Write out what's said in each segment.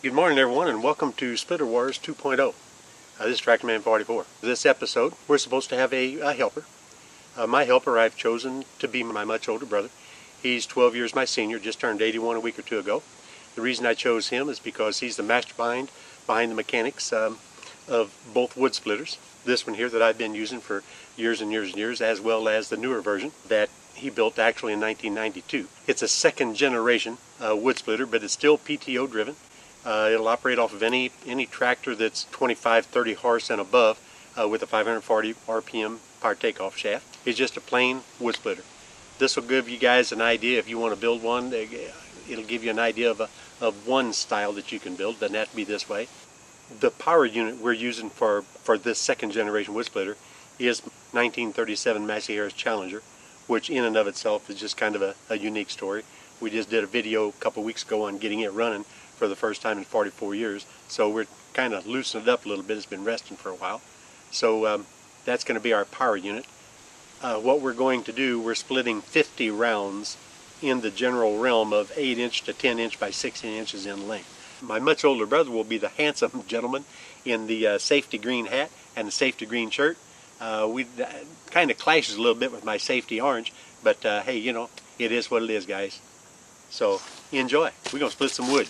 Good morning, everyone, and welcome to Splitter Wars 2.0. This is Tractor Man 44. This episode, we're supposed to have a helper. My helper I've chosen to be my much older brother. He's 12 years my senior, just turned 81 a week or two ago. The reason I chose him is because he's the mastermind behind the mechanics of both wood splitters. This one here that I've been using for years and years and years, as well as the newer version that he built actually in 1992. It's a second generation wood splitter, but it's still PTO driven. It'll operate off of any tractor that's 25-30 horse and above with a 540 RPM power takeoff shaft. It's just a plain wood splitter. This will give you guys an idea if you want to build one. It'll give you an idea of one style that you can build. Doesn't have to be this way. The power unit we're using for this second generation wood splitter is 1937 Massey Harris Challenger, which in and of itself is just kind of a unique story. We just did a video a couple weeks ago on getting it running for the first time in 44 years, so we're kind of loosening it up a little bit. It's been resting for a while. So that's going to be our power unit. What we're going to do, we're splitting 50 rounds in the general realm of 8-inch to 10-inch by 16 inches in length. My much older brother will be the handsome gentleman in the safety green hat and the safety green shirt. We kind of clashes a little bit with my safety orange, but hey, you know, it is what it is, guys. So enjoy. We're going to split some wood.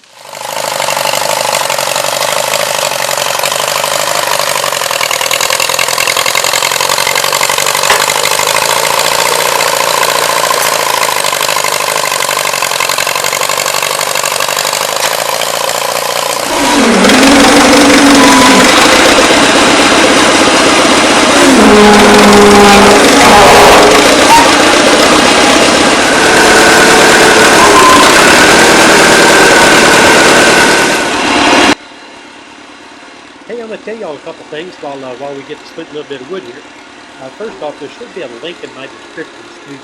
Hey, I'm going to tell y'all a couple things while we get to split a little bit of wood here. First off, there should be a link in my descriptions to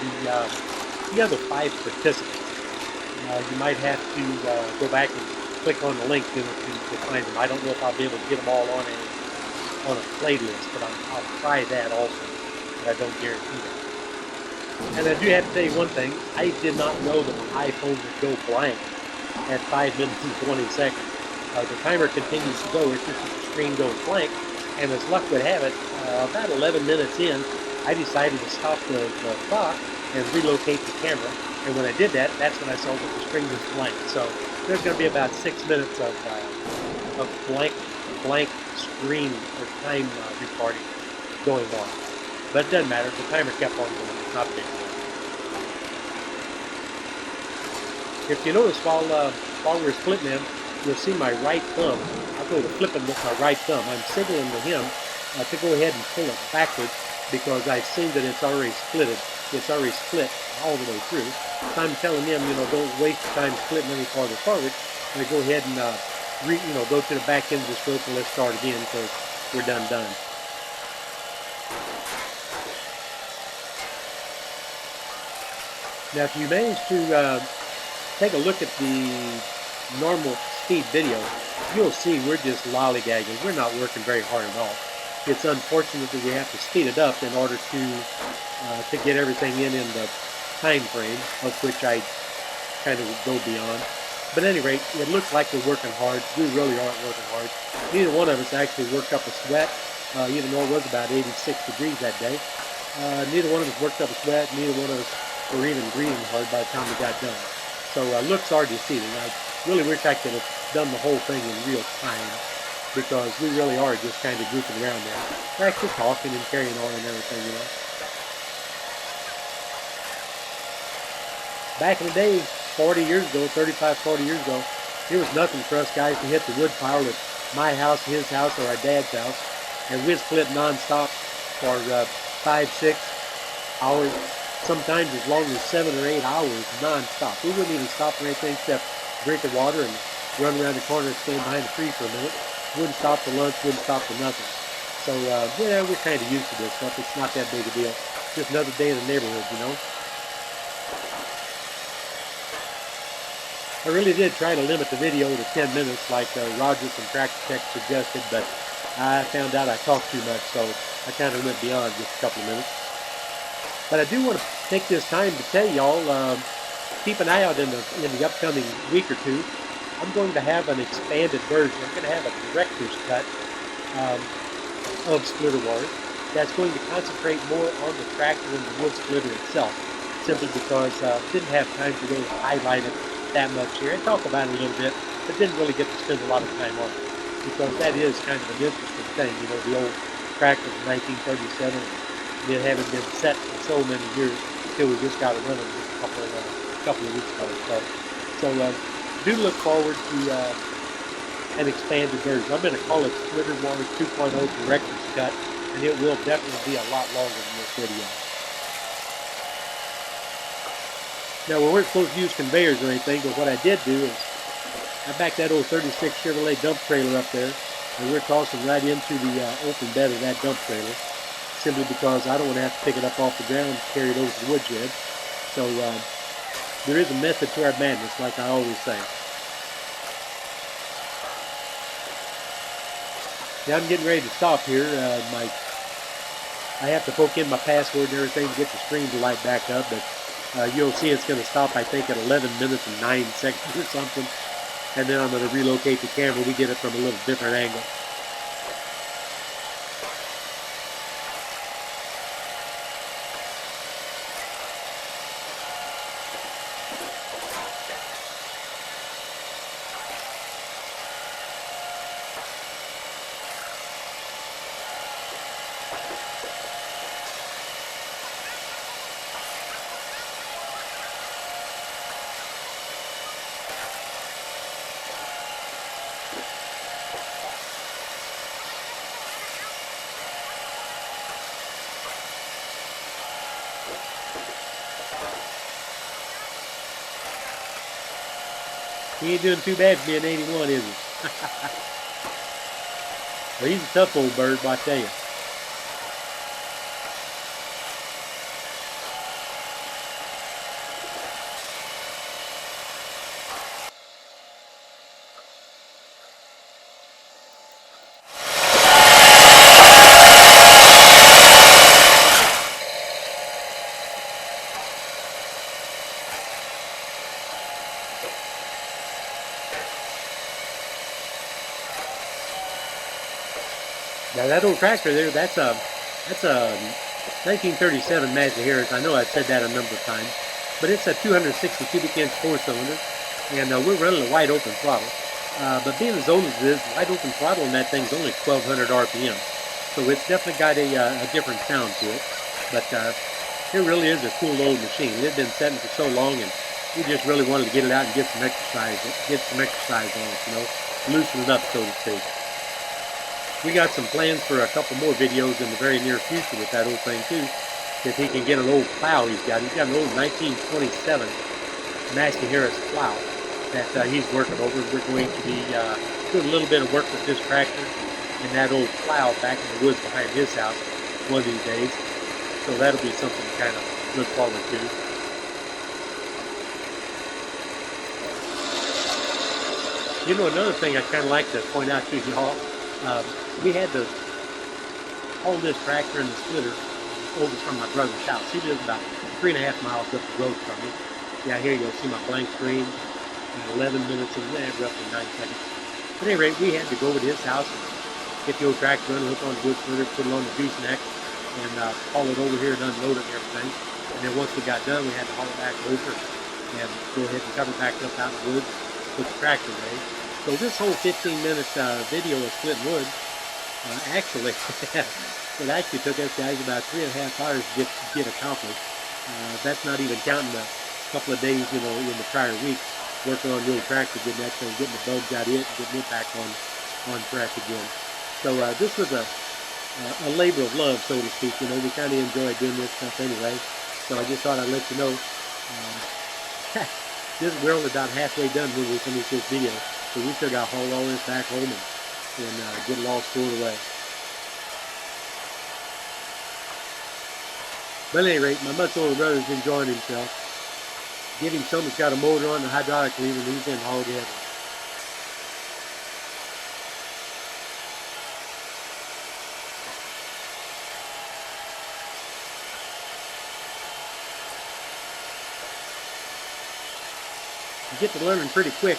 the other 5 participants. You might have to go back and click on the link to find them. I don't know if I'll be able to get them all on a playlist, but I'll try that also, but I don't guarantee that. And I do have to tell you one thing. I did not know that my iPhone would go blank at 5 minutes and 20 seconds. The timer continues to go. It's just that the screen goes blank, and as luck would have it, about 11 minutes in, I decided to stop the clock and relocate the camera. And when I did that, that's when I saw that the screen was blank. So there's going to be about 6 minutes of blank screen or time recording going on. But it doesn't matter. The timer kept on going. It's not a big deal. If you notice, while we're splitting them, you'll see my right thumb. I'll go to flipping with my right thumb. I'm signaling to him to go ahead and pull it backwards because I've seen that it's already splitted. It's already split all the way through. So I'm telling him, you know, don't waste your time splitting any farther forward. And go ahead and go to the back end of this rope and let's start again because we're done. Now, if you manage to take a look at the normal speed video, you'll see we're just lollygagging. We're not working very hard at all. It's unfortunate that we have to speed it up in order to get everything in the time frame of which I kind of go beyond. But at any rate, it looks like we're working hard. We really aren't working hard. Neither one of us actually worked up a sweat, even though it was about 86 degrees that day. Neither one of us worked up a sweat. Neither one of us were even breathing hard by the time we got done. So looks are deceiving. I really wish I could have done the whole thing in real time because we really are just kind of goofing around there. We're actually talking and carrying on and everything, you know. Back in the day, 40 years ago, 35, 40 years ago, it was nothing for us guys to hit the wood pile at my house, his house, or our dad's house, and we'd split non-stop for 5-6 hours. Sometimes as long as 7 or 8 hours non-stop. We wouldn't even stop for anything except drink of water and run around the corner and stand behind a tree for a minute. Wouldn't stop for lunch, wouldn't stop for nothing. So, yeah, we're kind of used to this stuff. It's not that big a deal. Just another day in the neighborhood, you know. I really did try to limit the video to 10 minutes like Roger from Tractor Tech suggested, but I found out I talked too much, so I kind of went beyond just a couple of minutes. But I do want to take this time to tell y'all, keep an eye out in the upcoming week or two. I'm going to have an expanded version. I'm going to have a director's cut of splitter wire that's going to concentrate more on the tractor and the wood splitter itself, simply because didn't have time to really highlight it that much here. I talk about it a little bit, but didn't really get to spend a lot of time on it, because that is kind of an interesting thing. You know, the old tractor from 1937, it having been set for so many years until we just got it running just a couple of weeks ago. So do look forward to an expanded version. I'm going to call it Splitter Wire 2.0 Director's Cut, and it will definitely be a lot longer than this video. Now, we weren't supposed to use conveyors or anything, but what I did do is I backed that old 36 Chevrolet dump trailer up there, and we're tossing right into the open bed of that dump trailer, simply because I don't want to have to pick it up off the ground and carry it over to the woodshed. So there is a method to our madness, like I always say. Now I'm getting ready to stop here. I have to poke in my password and everything to get the screen to light back up, but you'll see it's going to stop, I think, at 11 minutes and 9 seconds or something. And then I'm going to relocate the camera. We get it from a little different angle. He ain't doing too bad for being 81, is he? Well, he's a tough old bird, but I tell you. Now that old tractor there, that's a 1937 Mazda Harris. I know I've said that a number of times, but it's a 260 cubic inch 4-cylinder, and we're running a wide open throttle. But being as old as it is, wide open throttle on that thing's only 1,200 RPM, so it's definitely got a different sound to it. But it really is a cool old machine. It had been sitting for so long, and we just really wanted to get it out and get some exercise on it, you know, loosen it up, so to speak. We got some plans for a couple more videos in the very near future with that old thing too. If he can get an old plow he's got an old 1927 Mazda Harris plow that he's working over. We're going to be doing a little bit of work with this tractor and that old plow back in the woods behind his house one of these days. So that'll be something to kind of look forward to. You know, another thing I kind of like to point out to y'all, we had to haul this tractor and the splitter over from my brother's house. He lives about 3.5 miles up the road from me. Yeah, here you'll see my blank screen, 11 minutes and roughly 9 seconds. At any rate, we had to go over to his house and get the old tractor run, hook on the wood splitter, put it on the gooseneck, and haul it over here and unload it and everything. And then once we got done, we had to haul it back over and go ahead and cover back up out in the woods, put the tractor away. So this whole 15-minute video of splitting wood, actually, it actually took us guys about 3.5 hours to get accomplished. That's not even counting the couple of days, you know, in the prior week, working on the old tractor, getting that thing, getting the bugs out of it, and getting it back on track again. So this was a labor of love, so to speak. You know, we kind of enjoy doing this stuff anyway. So I just thought I'd let you know. We're only about halfway done when we finish this video. So we still got to haul all this back home and get it all stored away. But at any rate, my much older brother's enjoying himself. Give him something that's got a motor on, a hydraulic lever, and he's in hog heaven. get to learning pretty quick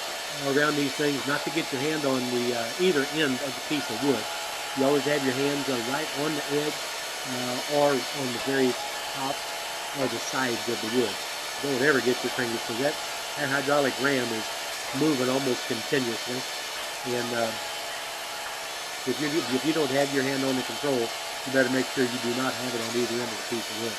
around these things not to get your hand on the either end of the piece of wood. You always have your hands right on the edge or on the very top or the sides of the wood. Don't ever get your fingers, because that hydraulic ram is moving almost continuously. And if you don't have your hand on the control, you better make sure you do not have it on either end of the piece of wood.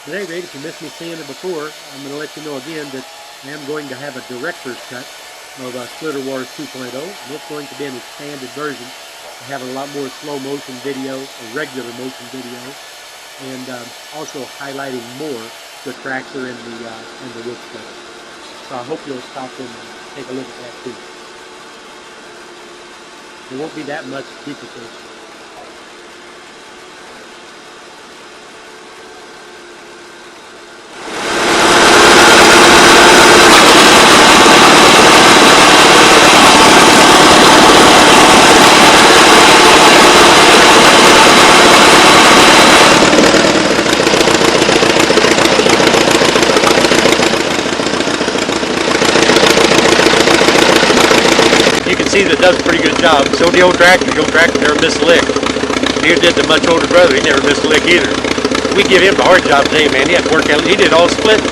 At any rate, if you missed me saying it before, I'm going to let you know again that I am going to have a director's cut of Splitter Wars 2.0, and it's going to be an expanded version. I have a lot more slow motion video, or regular motion video, and also highlighting more the tractor and the wood splitter. So I hope you'll stop in and take a look at that too. There won't be that much duplication. See, that does a pretty good job. So the old tractor never missed a lick. Here did the much older brother, he never missed a lick either. We give him the hard job today, man. He had to work out, he did all split.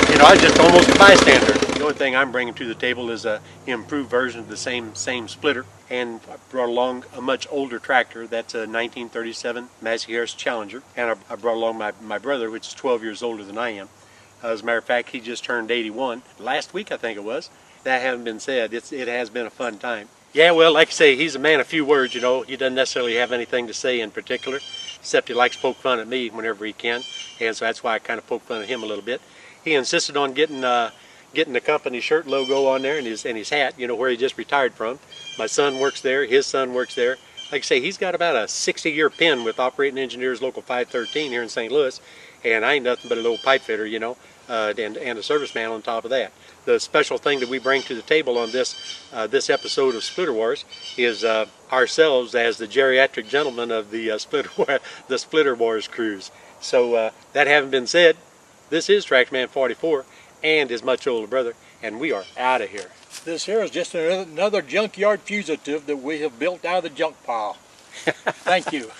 You know, I was just almost a bystander. The only thing I'm bringing to the table is a improved version of the same splitter, and I brought along a much older tractor. That's a 1937 Massey Harris Challenger, and I brought along my brother, which is 12 years older than I am. As a matter of fact, he just turned 81 last week, I think it was. That having been said, it has been a fun time. Yeah, well, like I say, he's a man of few words, you know. He doesn't necessarily have anything to say in particular, except he likes to poke fun at me whenever he can, and so that's why I kind of poke fun at him a little bit. He insisted on getting the company shirt logo on there and his hat, you know, where he just retired from. My son works there, his son works there. Like I say, he's got about a 60-year pin with Operating Engineers Local 513 here in St. Louis, and I ain't nothing but a little pipe fitter, you know, and a serviceman on top of that. The special thing that we bring to the table on this episode of Splitter Wars is ourselves as the geriatric gentlemen of the Splitter Wars cruise. So that having been said, this is Tractorman 44 and his much older brother, and we are out of here. This here is just another junkyard fugitive that we have built out of the junk pile. Thank you.